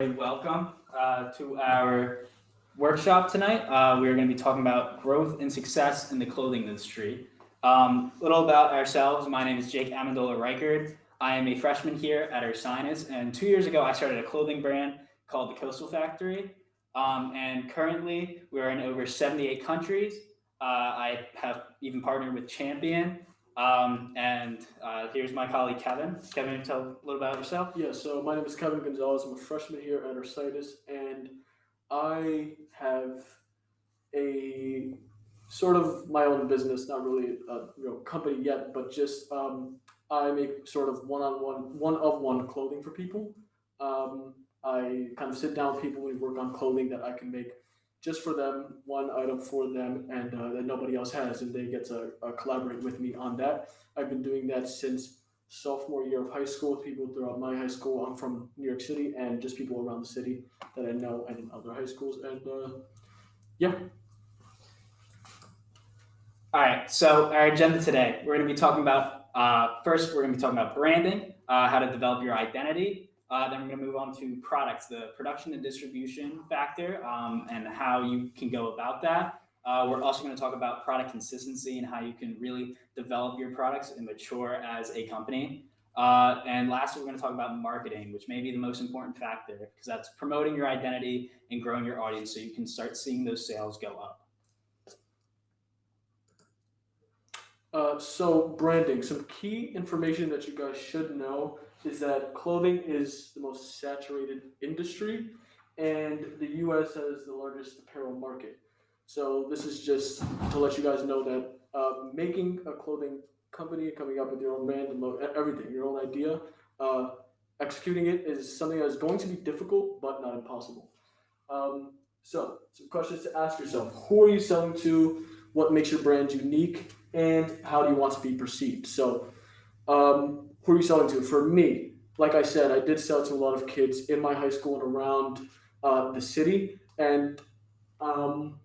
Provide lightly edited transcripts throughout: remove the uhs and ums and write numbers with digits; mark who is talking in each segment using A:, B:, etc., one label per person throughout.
A: Welcome to our workshop tonight. We are going to be talking about growth and success in the clothing industry. Little about ourselves. My name is Jake Amendola Reichard. I am a freshman here at Ursinus, and 2 years ago I started a clothing brand called the Coastal Factory. And currently we're in over 78 countries. I have even partnered with Champion. And here's my colleague Kevin. Kevin, tell a little about yourself.
B: Yeah, so my name is Kevin Gonzalez. I'm a freshman here at Ursinus, and I have a sort of my own business, not really a company yet, but just I make sort of one of one clothing for people. I kind of sit down with people and work on clothing that I can make just for them, one item for them, and that nobody else has, and they get to collaborate with me on that. I've been doing that since sophomore year of high school with people throughout my high school. I'm from New York City, and just people around the city that I know and in other high schools. And yeah,
A: All right, so our agenda today, we're going to be talking about first, we're going to be talking about branding, how to develop your identity. Then we're going to move on to products, the production and distribution factor, and how you can go about that. We're also going to talk about product consistency and how you can really develop your products and mature as a company. And lastly, we're going to talk about marketing, which may be the most important factor because that's promoting your identity and growing your audience so you can start seeing those sales go up.
B: so branding. Some key information that you guys should know is that clothing is the most saturated industry, and the U.S. has the largest apparel market. So this is just to let you guys know that making a clothing company, coming up with your own brand and everything, your own idea, uh, executing it is something that is going to be difficult, but not impossible. So, some questions to ask yourself: who are you selling to? What makes your brand unique? And how do you want to be perceived? So, who are you selling to? For me, like I said, I did sell to a lot of kids in my high school and around the city. And um,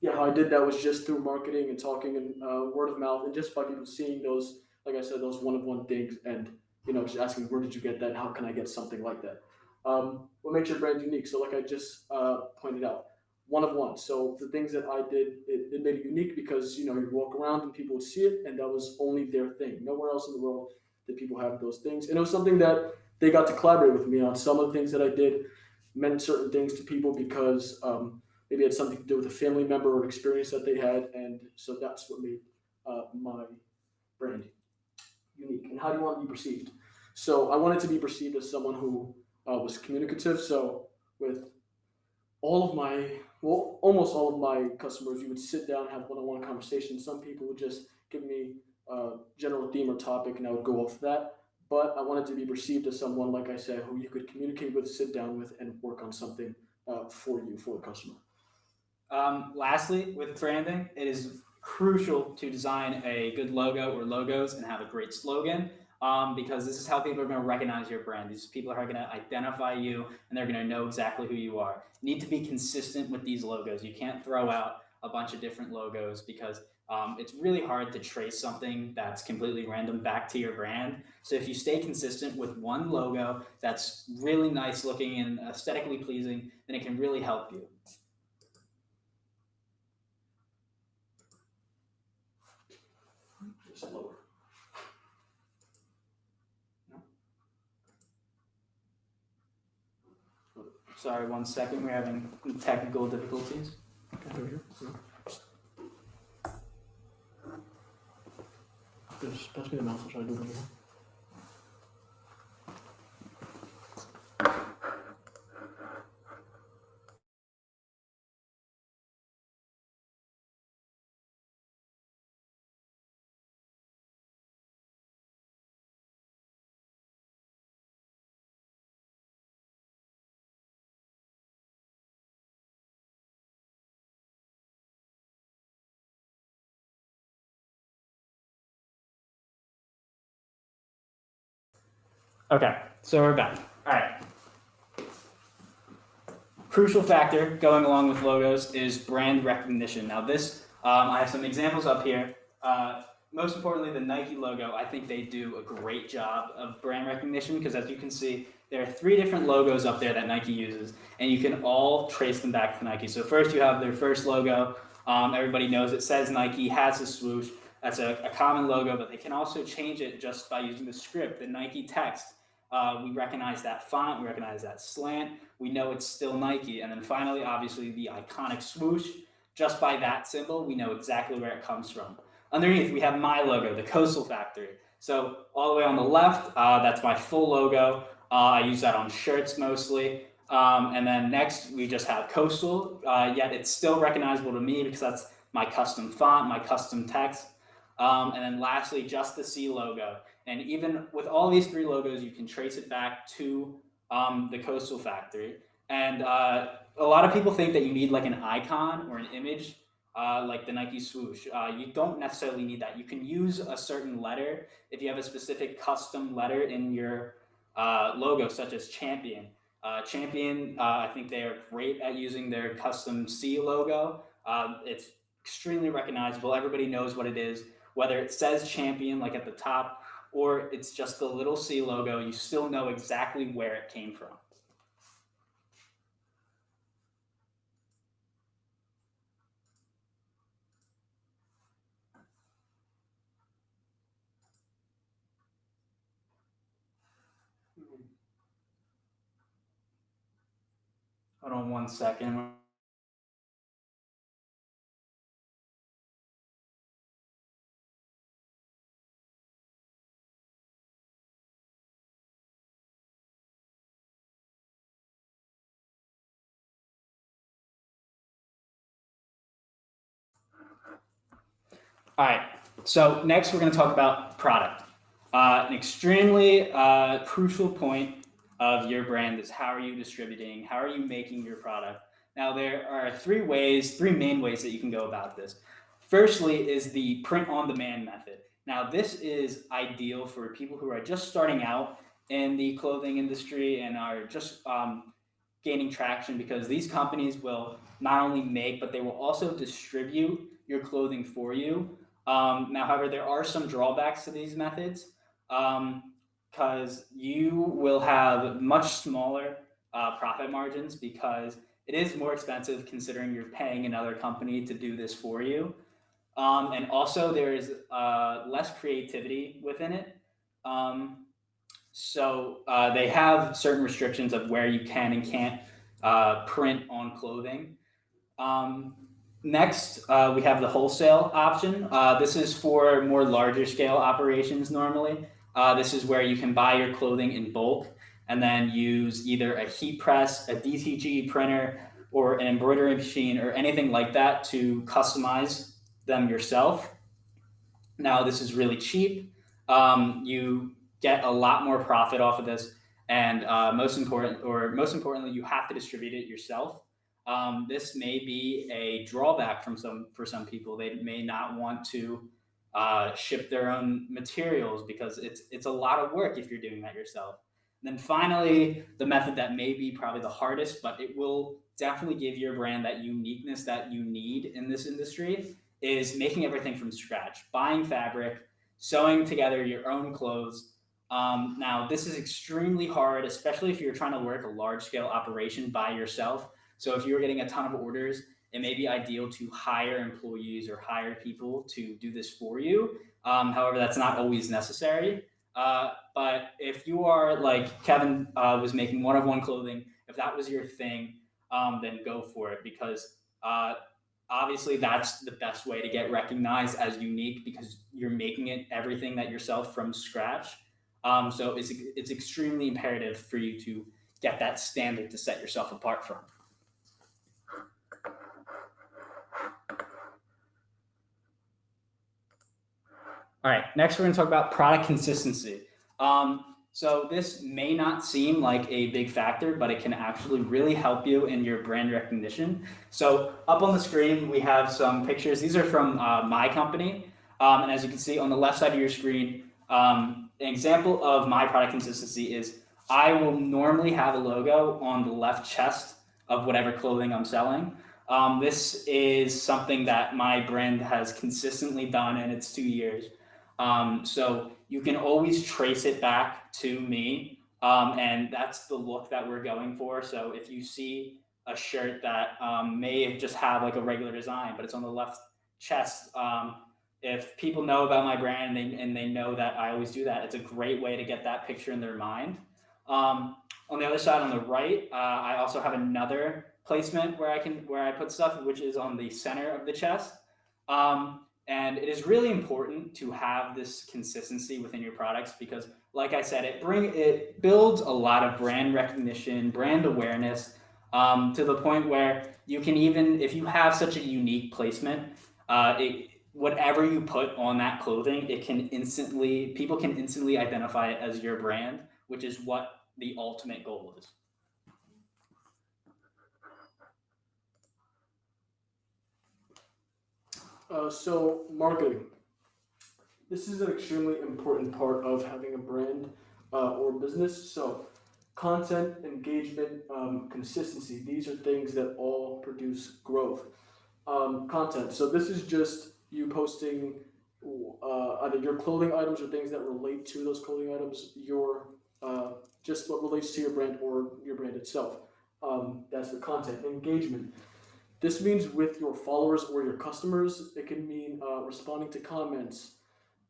B: yeah, how I did that was just through marketing and talking and word of mouth, and just by people seeing those, like I said, those one-of-one things, and just asking, where did you get that? How can I get something like that? What makes your brand unique? So, like I just pointed out, one of one. So the things that I did, it made it unique because you walk around and people would see it, and that was only their thing. Nowhere else in the world did people have those things, and it was something that they got to collaborate with me on. Some of the things that I did meant certain things to people because maybe it had something to do with a family member or experience that they had, and so that's what made my brand unique. And how do you want to be perceived? So I wanted to be perceived as someone who was communicative. So with all of my, well, almost all of my customers, you would sit down and have one-on-one conversations. Some people would just give me a general theme or topic, and I would go off that. But I wanted to be perceived as someone, like I said, who you could communicate with, sit down with, and work on something for you, for the customer.
A: Lastly, with branding, it is crucial to design a good logo or logos and have a great slogan because this is how people are going to recognize your brand. These people are going to identify you and they're going to know exactly who you are. You need to be consistent with these logos. You can't throw out a bunch of different logos because it's really hard to trace something that's completely random back to your brand. So if you stay consistent with one logo that's really nice looking and aesthetically pleasing, then it can really help you.
B: Just lower.
A: Sorry, 1 second. We're having technical difficulties.
B: Okay, just pass me the mouse. I'll try to do it again.
A: Okay, so we're back. All right. Crucial factor going along with logos is brand recognition. Now I have some examples up here. Most importantly, the Nike logo, I think they do a great job of brand recognition because as you can see, there are 3 different logos up there that Nike uses, and you can all trace them back to Nike. So first you have their first logo. Everybody knows it says Nike, has a swoosh. That's a common logo, but they can also change it just by using the script, the Nike text. We recognize that font, we recognize that slant, we know it's still Nike. And then finally, obviously, the iconic swoosh. Just by that symbol, we know exactly where it comes from. Underneath, we have my logo, the Coastal Factory. So all the way on the left, that's my full logo. I use that on shirts mostly. And then next, we just have Coastal, yet it's still recognizable to me because that's my custom font, my custom text. And then lastly, just the C logo. And even with all these 3 logos, you can trace it back to the Coastal Factory. And a lot of people think that you need like an icon or an image like the Nike swoosh. You don't necessarily need that. You can use a certain letter if you have a specific custom letter in your logo, such as Champion. Champion, I think they are great at using their custom C logo. It's extremely recognizable. Everybody knows what it is. Whether it says Champion like at the top or it's just the little C logo, you still know exactly where it came from. Hold on one second. All right, so next we're going to talk about product. An extremely crucial point of your brand is how are you distributing, how are you making your product. Now there are 3 main ways that you can go about this. Firstly is the print on demand method. Now this is ideal for people who are just starting out in the clothing industry and are just gaining traction, because these companies will not only make, but they will also distribute your clothing for you. Now, however, there are some drawbacks to these methods, because you will have much smaller profit margins because it is more expensive considering you're paying another company to do this for you. And also there is less creativity within it. So they have certain restrictions of where you can and can't print on clothing. Next, we have the wholesale option. This is for more larger scale operations normally. This is where you can buy your clothing in bulk and then use either a heat press, a DTG printer, or an embroidery machine or anything like that to customize them yourself. Now, this is really cheap. You get a lot more profit off of this, and most importantly, you have to distribute it yourself. This may be a drawback for some people. They may not want to ship their own materials because it's a lot of work if you're doing that yourself. And then finally, the method that may be probably the hardest, but it will definitely give your brand that uniqueness that you need in this industry, is making everything from scratch, buying fabric, sewing together your own clothes. Now, this is extremely hard, especially if you're trying to work a large scale operation by yourself. So if you're getting a ton of orders, it may be ideal to hire employees or hire people to do this for you. However, that's not always necessary. But if you are like Kevin was making one-of-one clothing, if that was your thing, then go for it, because obviously that's the best way to get recognized as unique, because you're making it everything that yourself from scratch. So it's extremely imperative for you to get that standard to set yourself apart from. All right, next we're going to talk about product consistency. So this may not seem like a big factor, but it can actually really help you in your brand recognition. So up on the screen, we have some pictures. These are from my company. And as you can see on the left side of your screen, an example of my product consistency is I will normally have a logo on the left chest of whatever clothing I'm selling. This is something that my brand has consistently done in its 2 years. So you can always trace it back to me And that's the look that we're going for. So if you see a shirt that may just have like a regular design, but it's on the left chest, if people know about my brand and they know that I always do that, it's a great way to get that picture in their mind. On the other side, on the right, I also have another placement where I put stuff, which is on the center of the chest. And it is really important to have this consistency within your products because, like I said, it builds a lot of brand recognition, brand awareness, to the point where you can even if you have such a unique placement, whatever you put on that clothing, people can instantly identify it as your brand, which is what the ultimate goal is.
B: So marketing. This is an extremely important part of having a brand or business. So content, engagement, consistency. These are things that all produce growth. Content. So this is just you posting either your clothing items or things that relate to those clothing items, your just what relates to your brand or your brand itself. That's the content. Engagement. This means with your followers or your customers. It can mean responding to comments,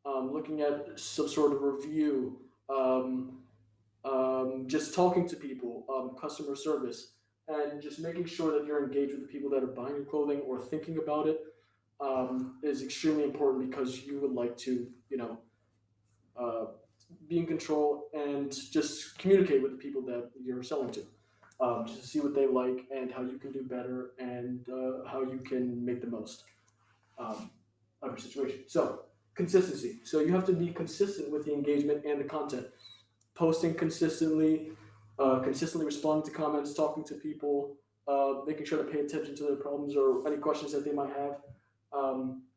B: looking at some sort of review, just talking to people, customer service, and just making sure that you're engaged with the people that are buying your clothing or thinking about it is extremely important because you would like to, uh, be in control and just communicate with the people that you're selling to. Just to see what they like and how you can do better and how you can make the most um, of your situation. So, consistency. So, you have to be consistent with the engagement and the content. Posting consistently, consistently responding to comments, talking to people, making sure to pay attention to their problems or any questions that they might have.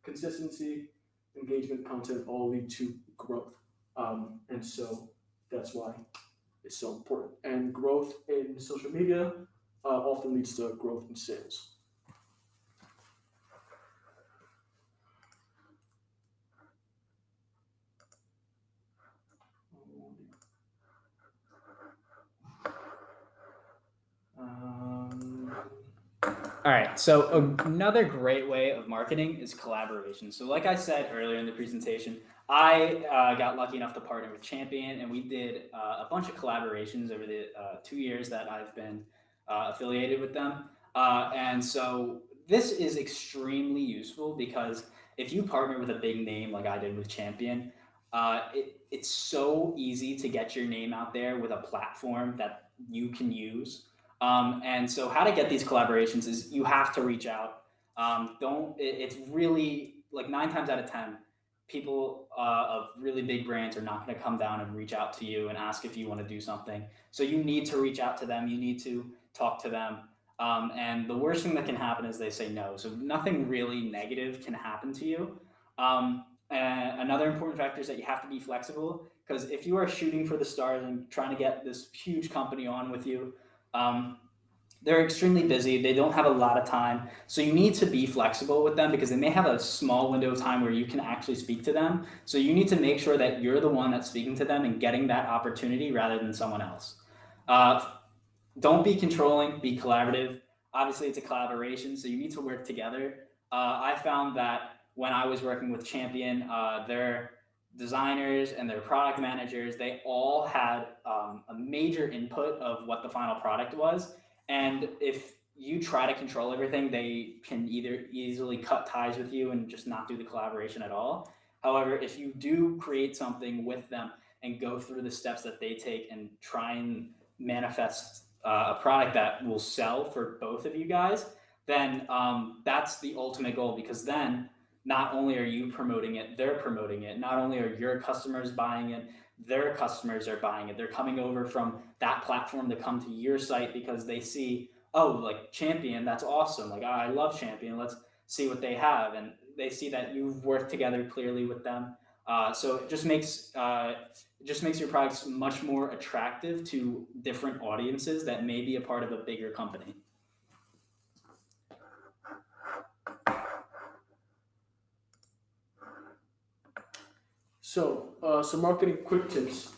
B: Consistency, engagement, content all lead to growth. And so that's why it's so important. And growth in social media often leads to growth in sales. Um,
A: All right. So another great way of marketing is collaboration. So, like I said earlier in the presentation, I got lucky enough to partner with Champion, and we did a bunch of collaborations over the 2 years that I've been affiliated with them. And so this is extremely useful because if you partner with a big name like I did with Champion, it's so easy to get your name out there with a platform that you can use. And so, how to get these collaborations is you have to reach out. It's really like 9 times out of 10, people of really big brands are not going to come down and reach out to you and ask if you want to do something. So, you need to reach out to them. You need to talk to them. And the worst thing that can happen is they say no. So, nothing really negative can happen to you. And another important factor is that you have to be flexible because if you are shooting for the stars and trying to get this huge company on with you, um, they're extremely busy. They don't have a lot of time. So you need to be flexible with them because they may have a small window of time where you can actually speak to them. So you need to make sure that you're the one that's speaking to them and getting that opportunity rather than someone else. Uh, don't be controlling, be collaborative. Obviously, it's a collaboration, so you need to work together. I found that when I was working with Champion, their designers and their product managers, they all had a major input of what the final product was. And if you try to control everything, they can either easily cut ties with you and just not do the collaboration at all. However, if you do create something with them and go through the steps that they take and try and manifest a product that will sell for both of you guys, then that's the ultimate goal because then not only are you promoting it, they're promoting it. Not only are your customers buying it, their customers are buying it. They're coming over from that platform to come to your site because they see, oh, like Champion, that's awesome. Like, I love Champion. Let's see what they have. And they see that you've worked together clearly with them. So it just makes your products much more attractive to different audiences that may be a part of a bigger company.
B: So, some marketing quick tips.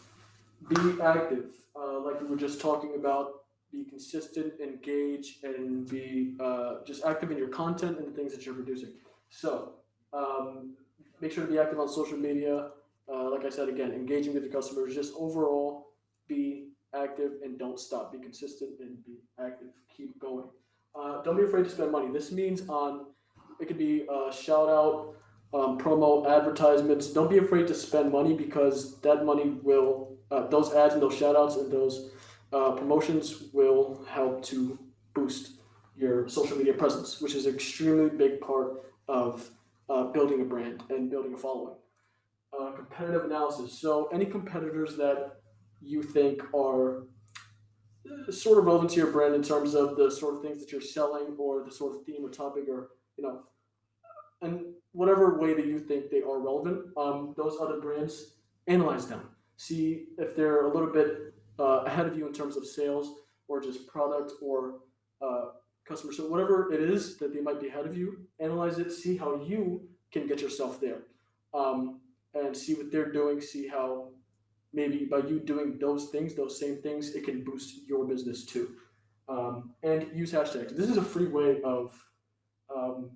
B: Be active. like we were just talking about, be consistent, engage, and be just active in your content and the things that you're producing. So make sure to be active on social media. Like I said, again, engaging with your customers. Just overall, be active and don't stop. Be consistent and be active. Keep going. Don't be afraid to spend money. This means on it could be shout out, promo, advertisements. Don't be afraid to spend money because that money will those ads and those shout outs and those promotions will help to boost your social media presence, which is an extremely big part of building a brand and building a following. Competitive analysis. So, any competitors that you think are sort of relevant to your brand in terms of the sort of things that you're selling or the sort of theme or topic or, you know, and whatever way that you think they are relevant, those other brands, analyze them. See if they're a little bit ahead of you in terms of sales or just product or customer. So whatever it is that they might be ahead of you, analyze it. See how you can get yourself there, and see what they're doing. See how maybe by you doing those things, those same things, it can boost your business too. And use hashtags. This is a free way of um,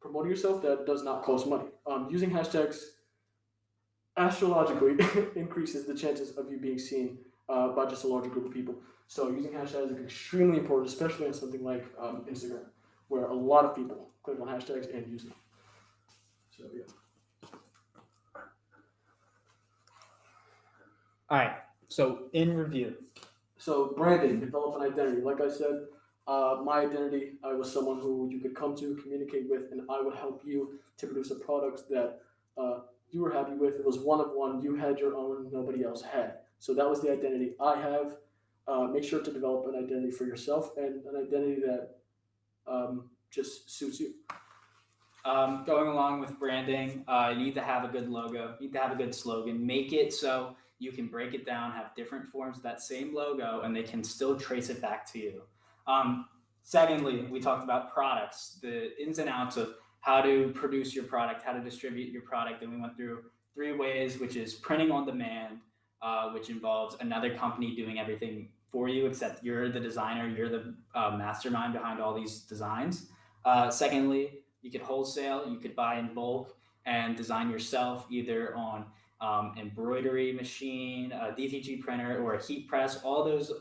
B: promoting yourself that does not cost money. Using hashtags astrologically increases the chances of you being seen by just a larger group of people. So using hashtags is extremely important, especially on something like Instagram, where a lot of people click on hashtags and use them. So yeah.
A: All right. So in review.
B: So branding, develop an identity. Like I said, my identity, I was someone who you could come to, communicate with, and I would help you to produce a product that you were happy with. It was one of one. You had your own, nobody else had. So that was the identity I have. Make sure to develop an identity for yourself and an identity that just suits you.
A: Going along with branding, you need to have a good logo. You need to have a good slogan. Make it so you can break it down, have different forms of that same logo, and they can still trace it back to you. Secondly, we talked about products, the ins and outs of how to produce your product, how to distribute your product, and we went through 3 ways, which is printing on demand, which involves another company doing everything for you, except you're the designer, you're the mastermind behind all these designs. Secondly, you could wholesale, you could buy in bulk and design yourself either on embroidery machine, a DTG printer, or a heat press. All those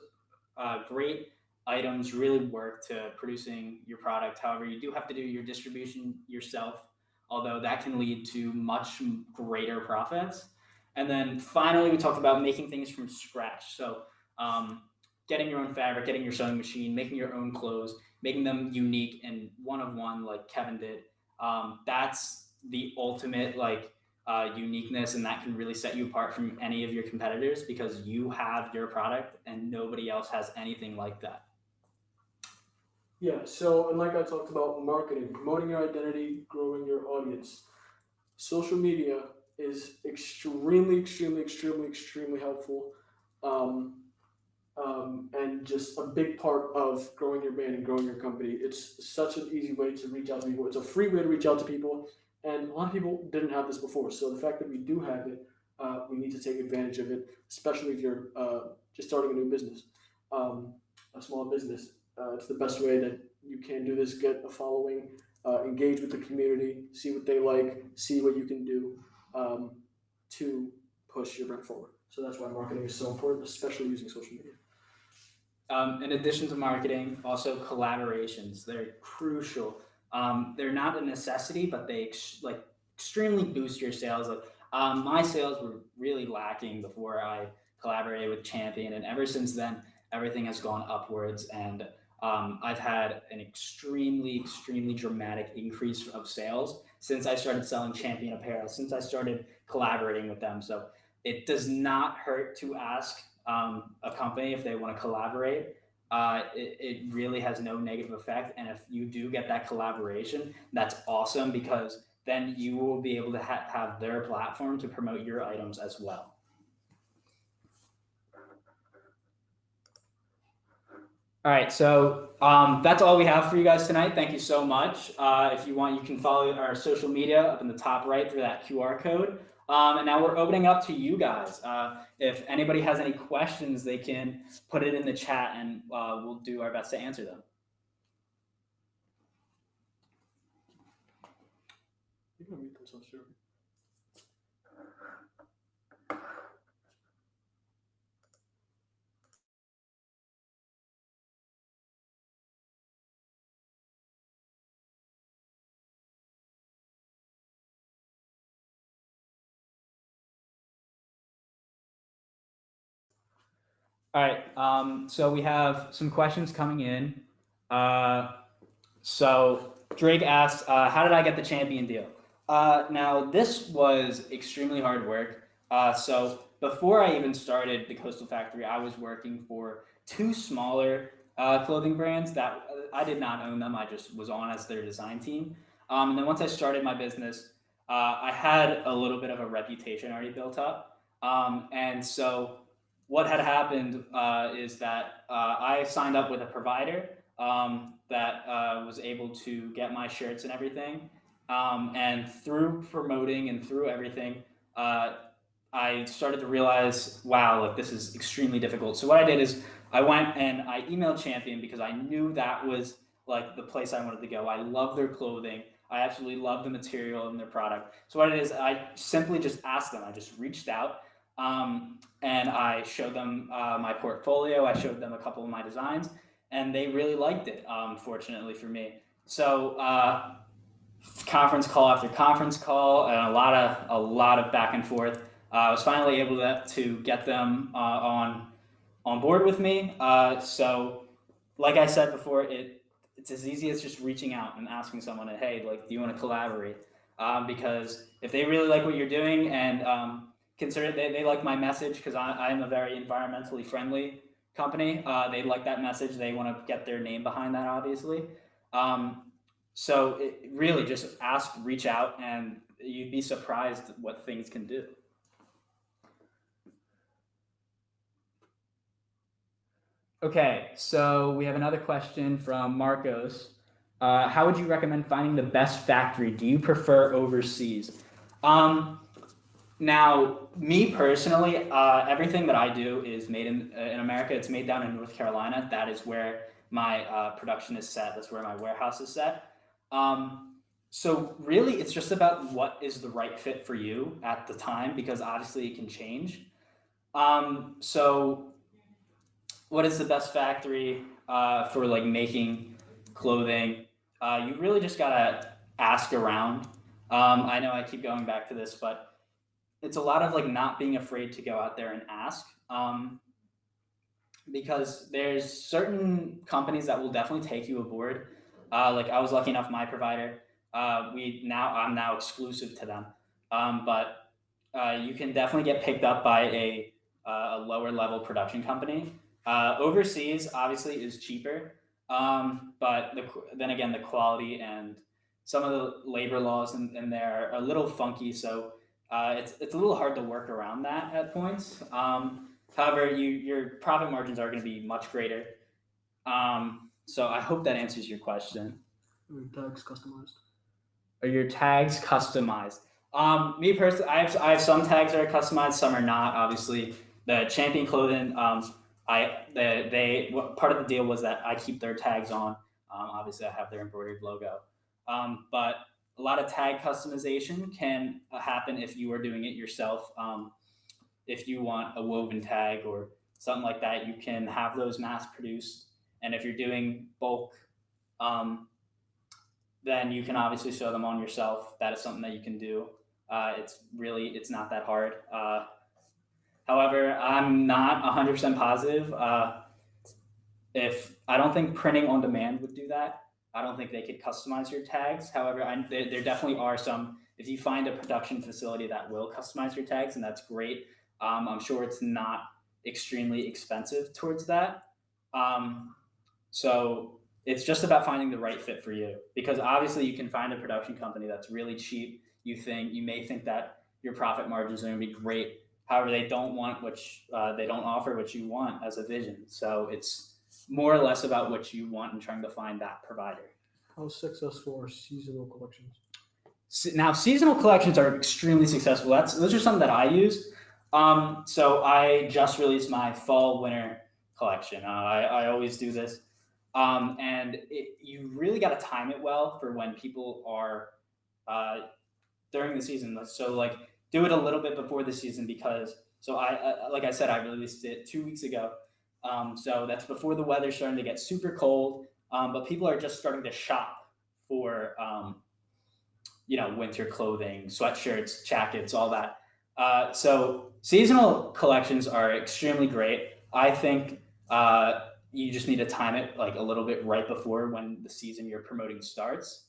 A: great items really work to producing your product. However, you do have to do your distribution yourself, although that can lead to much greater profits. And then finally, we talked about making things from scratch. So getting your own fabric, getting your sewing machine, making your own clothes, making them unique and one of one like Kevin did. That's the ultimate uniqueness, and that can really set you apart from any of your competitors because you have your product and nobody else has anything like that.
B: Yeah, so and like I talked about marketing, promoting your identity, growing your audience. Social media is extremely helpful, and just a big part of growing your brand and growing your company. It's such an easy way to reach out to people. It's a free way to reach out to people, and a lot of people didn't have this before. So the fact that we do have it, we need to take advantage of it, especially if you're just starting a new business, a small business. It's the best way that you can do this, get a following, engage with the community, see what they like, see what you can do to push your brand forward. So that's why marketing is so important, especially using social media.
A: In addition to marketing, also collaborations. They're crucial. They're not a necessity, but they extremely boost your sales. My sales were really lacking before I collaborated with Champion, and ever since then, everything has gone upwards, and I've had an extremely dramatic increase of sales since I started selling Champion apparel, since I started collaborating with them. So it does not hurt to ask a company if they want to collaborate. It really has no negative effect, and if you do get that collaboration, that's awesome because then you will be able to have their platform to promote your items as well. All right, so that's all we have for you guys tonight. Thank you so much. If you want, you can follow our social media up in the top right through that QR code. And now we're opening up to you guys. If anybody has any questions, they can put it in the chat, and we'll do our best to answer them.
B: You're gonna meet them so soon.
A: All right. So we have some questions coming in. So Drake asked, "How did I get the champion deal?" Now this was extremely hard work. So before I even started the Coastal Factory, I was working for two smaller clothing brands that I did not own them. I just was on as their design team. And then once I started my business, I had a little bit of a reputation already built up. And so what had happened is that I signed up with a provider that was able to get my shirts and everything. And through promoting and through everything, I started to realize, wow, like this is extremely difficult. So what I did is I went and I emailed Champion because I knew that was like the place I wanted to go. I love their clothing. I absolutely love the material and their product. So what it is, I simply just asked them. I just reached out and I showed them my portfolio. I showed them a couple of my designs, and they really liked it. Fortunately for me, so conference call after conference call, and a lot of back and forth. I was finally able to get them on board with me. So, like I said before, it's as easy as just reaching out and asking someone, "Hey, like, do you want to collaborate?" Because if they really like what you're doing and consider they like my message, because I'm a very environmentally friendly company. They like that message. They want to get their name behind that, obviously. So it really just ask, reach out, and you'd be surprised what things can do. Okay, so we have another question from Marcos. How would you recommend finding the best factory? Do you prefer overseas? Now, me personally, everything that I do is made in America. It's made down in North Carolina. That is where my production is set. That's where my warehouse is set. So really, it's just about what is the right fit for you at the time, because obviously it can change. So what is the best factory for like making clothing? You really just gotta ask around. I know I keep going back to this, but it's a lot of like not being afraid to go out there and ask, because there's certain companies that will definitely take you aboard. Like I was lucky enough, my provider, I'm now exclusive to them, but you can definitely get picked up by a lower level production company. Overseas obviously is cheaper, but then again the quality and some of the labor laws in there are a little funky, so it's a little hard to work around that at points. However, your profit margins are going to be much greater. So I hope that answers your question.
B: Are your tags customized?
A: Are your tags customized? Me personally, I have some tags that are customized, some are not. Obviously, the Champion clothing, part of the deal was that I keep their tags on. Obviously, I have their embroidered logo, but a lot of tag customization can happen if you are doing it yourself. If you want a woven tag or something like that, you can have those mass produced. And if you're doing bulk, then you can obviously sew them on yourself. That is something that you can do. It's not that hard. However, I'm not 100% positive. If I don't think printing on demand would do that. I don't think they could customize your tags. However, there definitely are some. If you find a production facility that will customize your tags, and that's great. I'm sure it's not extremely expensive towards that. So it's just about finding the right fit for you, because obviously you can find a production company that's really cheap. You may think that your profit margins are going to be great. However, they don't offer what you want as a vision. So it's more or less about what you want and trying to find that provider.
B: How successful are seasonal collections?
A: Now seasonal collections are extremely successful. Those are some that I use. So I just released my fall winter collection. I always do this, and you really got to time it well for when people are uh, during the season. So like do it a little bit before the season because so like I said I released it 2 weeks ago. So that's before the weather's starting to get super cold. But people are just starting to shop for winter clothing, sweatshirts, jackets, all that. So seasonal collections are extremely great. I think you just need to time it like a little bit right before when the season you're promoting starts.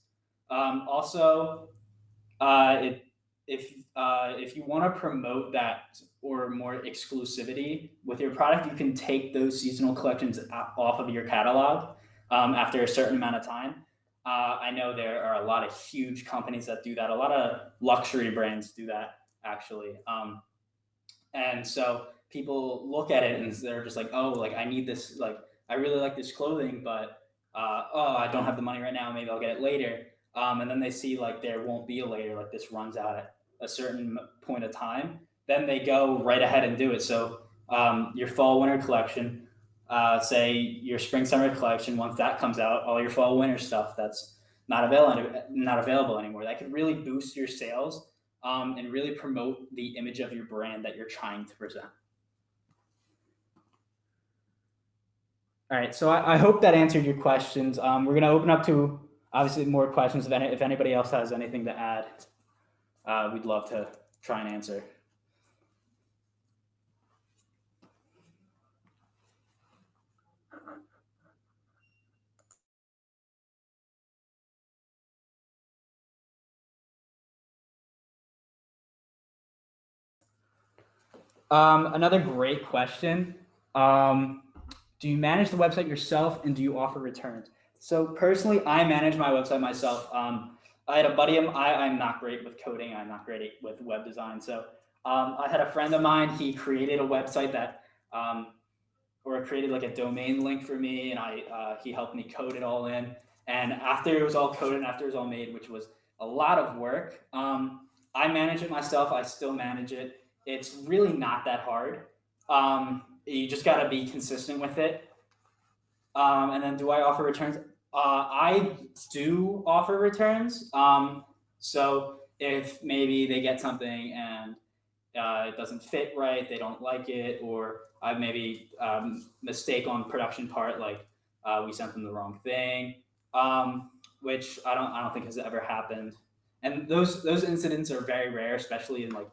A: Also, it, if you want to promote that or more exclusivity with your product, you can take those seasonal collections off of your catalog after a certain amount of time. I know there are a lot of huge companies that do that. A lot of luxury brands do that actually, and so people look at it and they're just like, oh, like I need this, like I really like this clothing, but oh, I don't have the money right now. Maybe I'll get it later. And then they see like there won't be a later, like this runs out at a certain point of time. Then they go right ahead and do it. So your fall winter collection, say your spring summer collection, once that comes out, all your fall winter stuff that's not available anymore. That could really boost your sales and really promote the image of your brand that you're trying to present. All right, so I hope that answered your questions. We're going to open up to obviously more questions. If anybody else has anything to add, we'd love to try and answer. Another great question. Do you manage the website yourself and do you offer returns? So personally, I manage my website myself. I had a buddy of mine. I'm not great with coding. I'm not great with web design. So I had a friend of mine. He created a website that, or created like a domain link for me, and he helped me code it all in. And after it was all coded, after it was all made, which was a lot of work, I manage it myself. I still manage it. It's really not that hard. You just got to be consistent with it. And then, do I offer returns? I do offer returns. So if maybe they get something and it doesn't fit right, they don't like it, or I maybe mistake on production part, like we sent them the wrong thing, which I don't think has ever happened. And those incidents are very rare, especially in like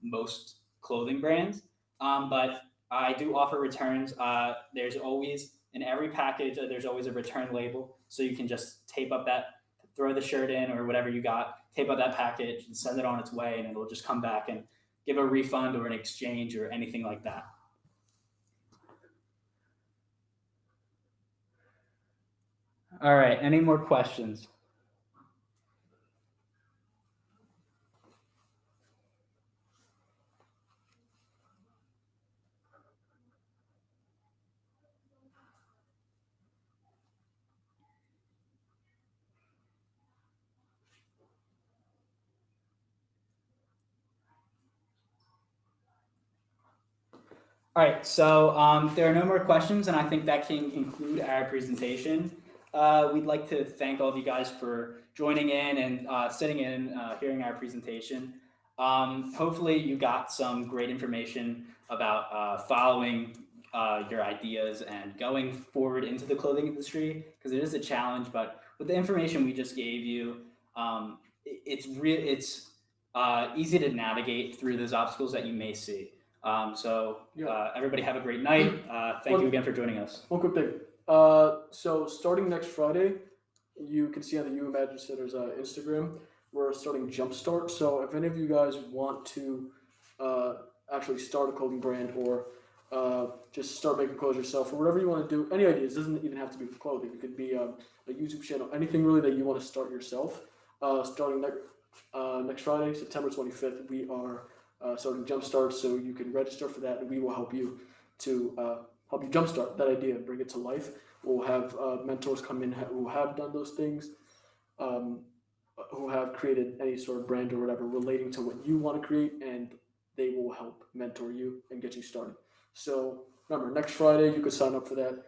A: most clothing brands. But I do offer returns. There's always in every package, there's always a return label, so you can just tape up that, throw the shirt in or whatever you got, tape up that package and send it on its way, and it'll just come back and give a refund or an exchange or anything like that. All right, any more questions? All right, so there are no more questions, and I think that can conclude our presentation. We'd like to thank all of you guys for joining in and sitting in, hearing our presentation. Hopefully, you got some great information about following your ideas and going forward into the clothing industry, because it is a challenge. But with the information we just gave you, it's easy to navigate through those obstacles that you may see. Everybody have a great night. Thank you again for joining us.
B: One quick thing. So starting next Friday, you can see on the You Imagine Center's Instagram, we're starting Jumpstart. So if any of you guys want to actually start a clothing brand or just start making clothes yourself or whatever you want to do, any ideas, doesn't even have to be with clothing. It could be a YouTube channel, anything really that you want to start yourself. Starting next Friday, September 25th, we are starting Jumpstart, so you can register for that, and we will help you to help you jumpstart that idea and bring it to life. We'll have mentors come in who have done those things. who have created any sort of brand or whatever relating to what you want to create, and they will help mentor you and get you started. So remember, next Friday you could sign up for that.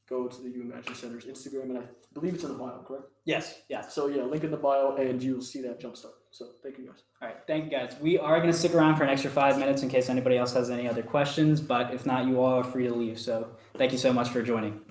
B: Go to the You Imagine Center's Instagram, and I believe it's in the bio, correct?
A: Yes, yes.
B: So yeah, link in the bio, and you'll see that jumpstart. So thank you guys.
A: All right, thank you guys. We are going to stick around for an extra 5 minutes in case anybody else has any other questions, but if not, you all are free to leave. So thank you so much for joining.